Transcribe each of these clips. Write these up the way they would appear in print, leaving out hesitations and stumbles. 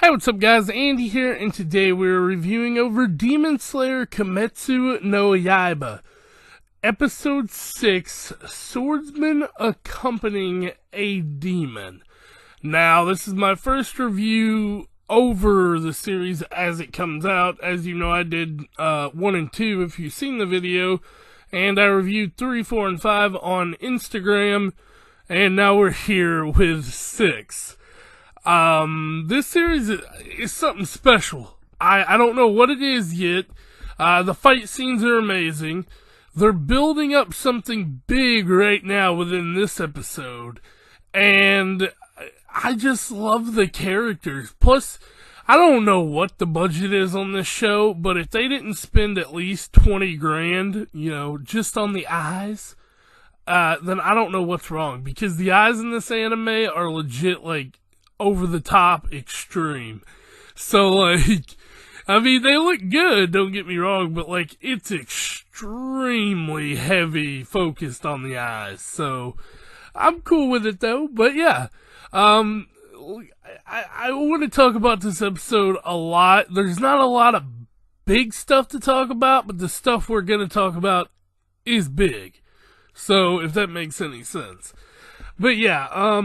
Hey, what's up guys, Andy here, and today we're reviewing over Demon Slayer Kimetsu no Yaiba, Episode 6, Swordsman Accompanying a Demon. Now, this is my first review over the series as it comes out. As you know, I did 1 and 2 if you've seen the video, and I reviewed 3, 4, and 5 on Instagram, and now we're here with 6. This series is something special. I don't know what it is yet. The fight scenes are amazing. They're building up something big right now within this episode. And I just love the characters. Plus, I don't know what the budget is on this show, but if they didn't spend at least 20 grand, just on the eyes, then I don't know what's wrong. Because the eyes in this anime are legit, over the top extreme. So, they look good, don't get me wrong, but, it's extremely heavy focused on the eyes. So, I'm cool with it, though. But, yeah. I want to talk about this episode a lot. There's not a lot of big stuff to talk about, but the stuff we're going to talk about is big. So, if that makes any sense. But, yeah,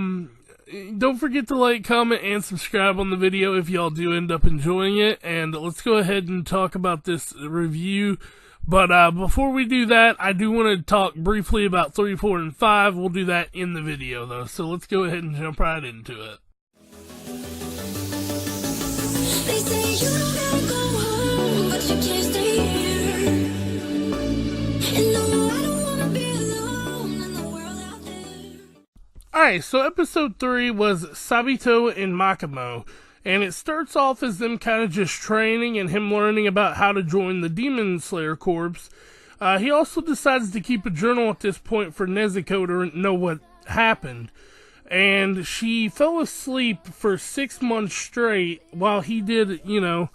don't forget to like, comment, and subscribe on the video if y'all do end up enjoying it. And let's go ahead and talk about this review. But before we do that, I do want to talk briefly about 3, 4, and 5. We'll do that in the video, though. So let's go ahead and jump right into it. They say you don't gotta go home, but you can't stay here. And no, I don't wanna be alone in the world out there. Alright, so episode 3 was Sabito and Makimo, and it starts off as them kind of just training and him learning about how to join the Demon Slayer Corps. He also decides to keep a journal at this point for Nezuko to know what happened, and she fell asleep for 6 months straight while he did, a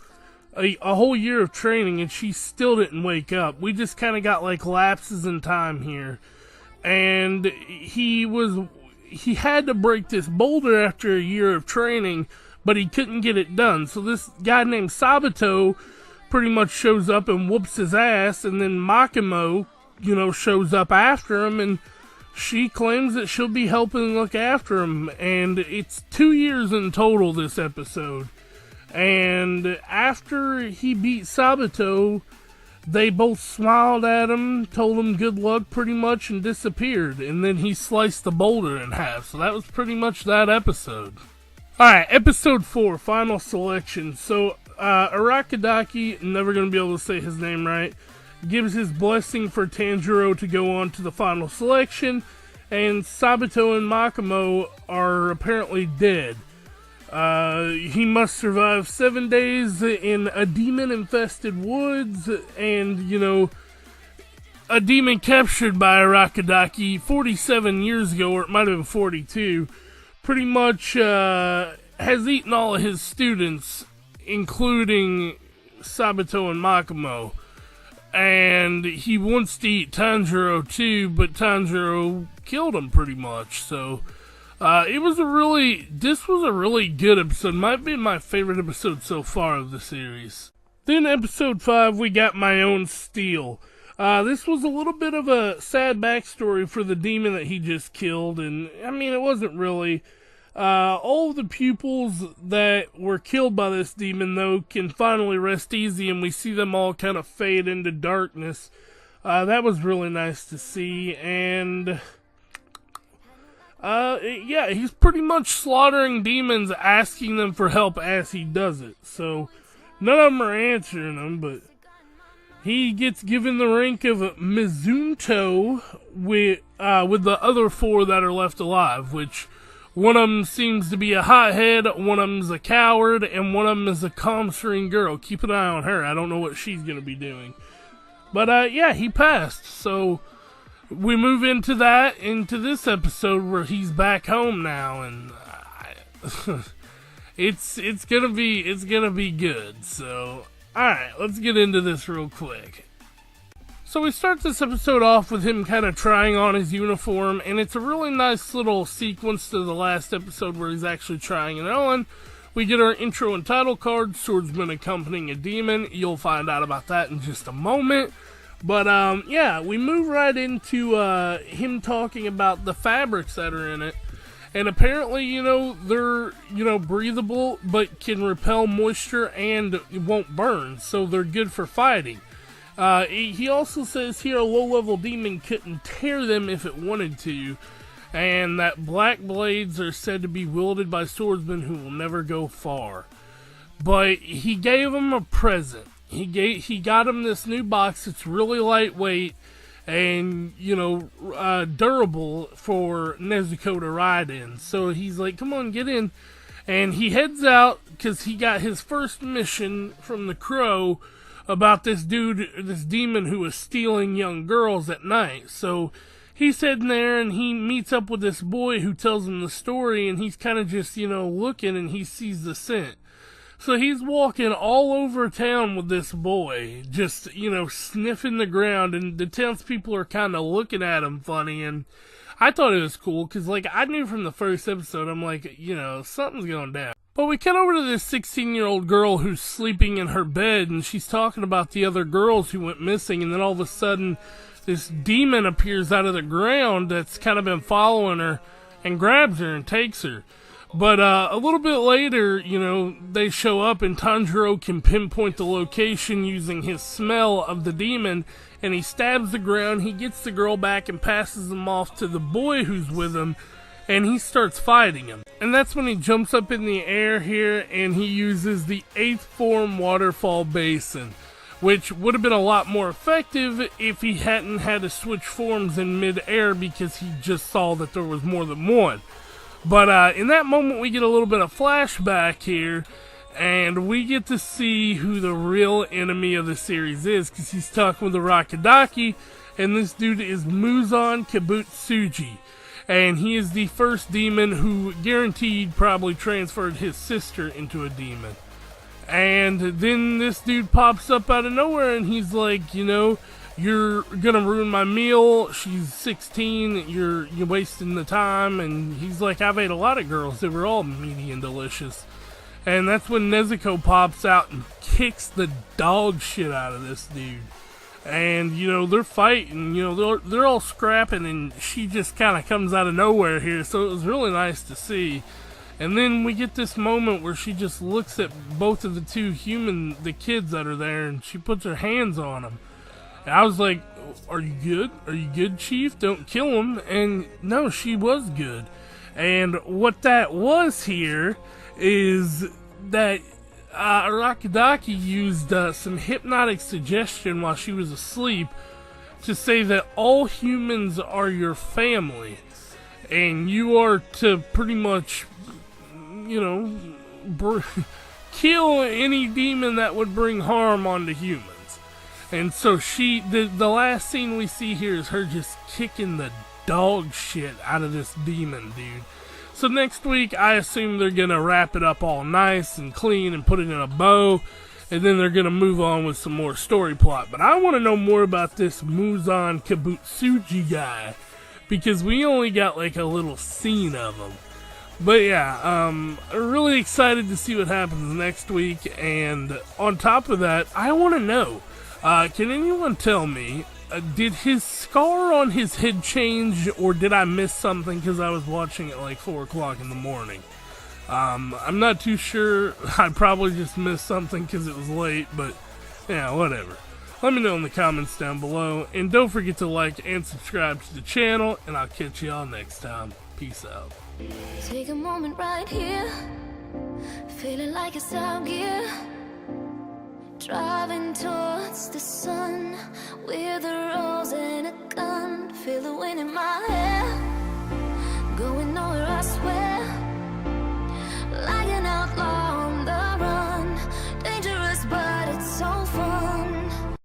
whole year of training, and she still didn't wake up. We just kind of got lapses in time here, and he had to break this boulder after a year of training, but he couldn't get it done. So this guy named Sabito pretty much shows up and whoops his ass, and then Makimo, shows up after him, and she claims that she'll be helping look after him. And it's 2 years in total, this episode. And after he beat Sabito, they both smiled at him, told him good luck pretty much, and disappeared. And then he sliced the boulder in half. So that was pretty much that episode. Alright, episode 4, final selection. So, Urokodaki, never going to be able to say his name right, gives his blessing for Tanjiro to go on to the final selection. And Sabito and Makimo are apparently dead. He must survive 7 days in a demon-infested woods, and, a demon captured by Urokodaki 47 years ago, or it might have been 42, pretty much, has eaten all of his students, including Sabito and Makimo. And he wants to eat Tanjiro too, but Tanjiro killed him pretty much, so this was a really good episode. Might be my favorite episode so far of the series. Then episode 5, we got My Own Steel. This was a little bit of a sad backstory for the demon that he just killed, and it wasn't really. All of the pupils that were killed by this demon, though, can finally rest easy, and we see them all kind of fade into darkness. That was really nice to see, and yeah, he's pretty much slaughtering demons, asking them for help as he does it. So, none of them are answering him, but he gets given the rank of Mizunto with the other 4 that are left alive, which one of them seems to be a hothead, one of them's a coward, and one of them is a calm, serene girl. Keep an eye on her. I don't know what she's going to be doing. But, yeah, he passed, so we move into this episode where he's back home now, and it's gonna be good. So, alright, let's get into this real quick. So we start this episode off with him kind of trying on his uniform, and it's a really nice little sequence to the last episode where he's actually trying it on, We get our intro and title card, Swordsman accompanying a demon. You'll find out about that in just a moment. But, yeah, we move right into him talking about the fabrics that are in it. And apparently, you know, they're, you know, breathable, but can repel moisture and won't burn. So they're good for fighting. He also says here a low-level demon couldn't tear them if it wanted to. And that black blades are said to be wielded by swordsmen who will never go far. But he gave him a present. He got him this new box that's really lightweight and, you know, durable for Nezuko to ride in. So he's like, come on, get in. And he heads out because he got his first mission from the Crow about this dude, this demon who was stealing young girls at night. So he's heading there and he meets up with this boy who tells him the story, and he's kind of just, you know, looking, and he sees the scent. So he's walking all over town with this boy, just, you know, sniffing the ground, and the townspeople are kind of looking at him funny, and I thought it was cool, because, like, I knew from the first episode, I'm like, you know, something's going down. But we cut over to this 16-year-old girl who's sleeping in her bed, and she's talking about the other girls who went missing, and then all of a sudden, this demon appears out of the ground that's kind of been following her, and grabs her and takes her. But a little bit later, you know, they show up, and Tanjiro can pinpoint the location using his smell of the demon, and he stabs the ground. He gets the girl back and passes them off to the boy who's with him, and he starts fighting him. And that's when he jumps up in the air here, and he uses the 8th form waterfall basin, which would have been a lot more effective if he hadn't had to switch forms in mid-air, because he just saw that there was more than one. But in that moment, we get a little bit of flashback here, and we get to see who the real enemy of the series is, because he's talking with the Urokodaki, and this dude is Muzan Kibutsuji, and he is the first demon who guaranteed probably transferred his sister into a demon. And then this dude pops up out of nowhere, and he's like, you know, you're gonna ruin my meal. She's 16. You're wasting the time. And he's like, I've ate a lot of girls. They were all meaty and delicious. And that's when Nezuko pops out and kicks the dog shit out of this dude. And, you know, they're fighting. You know, they're all scrapping, and she just kind of comes out of nowhere here. So it was really nice to see. And then we get this moment where she just looks at both of the kids that are there, and she puts her hands on them. And I was like, are you good? Are you good, Chief? Don't kill him. And no, she was good. And what that was here is that Urokodaki used some hypnotic suggestion while she was asleep to say that all humans are your family. And you are to pretty much, you know, kill any demon that would bring harm onto humans. And so the last scene we see here is her just kicking the dog shit out of this demon, dude. So next week, I assume they're going to wrap it up all nice and clean and put it in a bow, and then they're going to move on with some more story plot. But I want to know more about this Muzan Kibutsuji guy, because we only got like a little scene of him. But yeah, I'm really excited to see what happens next week, and on top of that, I want to know, can anyone tell me, did his scar on his head change, or did I miss something because I was watching it like 4 o'clock in the morning? I'm not too sure. I probably just missed something because it was late, but yeah, whatever. Let me know in the comments down below, and don't forget to like and subscribe to the channel, and I'll catch y'all next time. Peace out. Take a moment right here, feeling like it's out gear. Driving towards the sun with a rose and a gun. Feel the wind in my hair.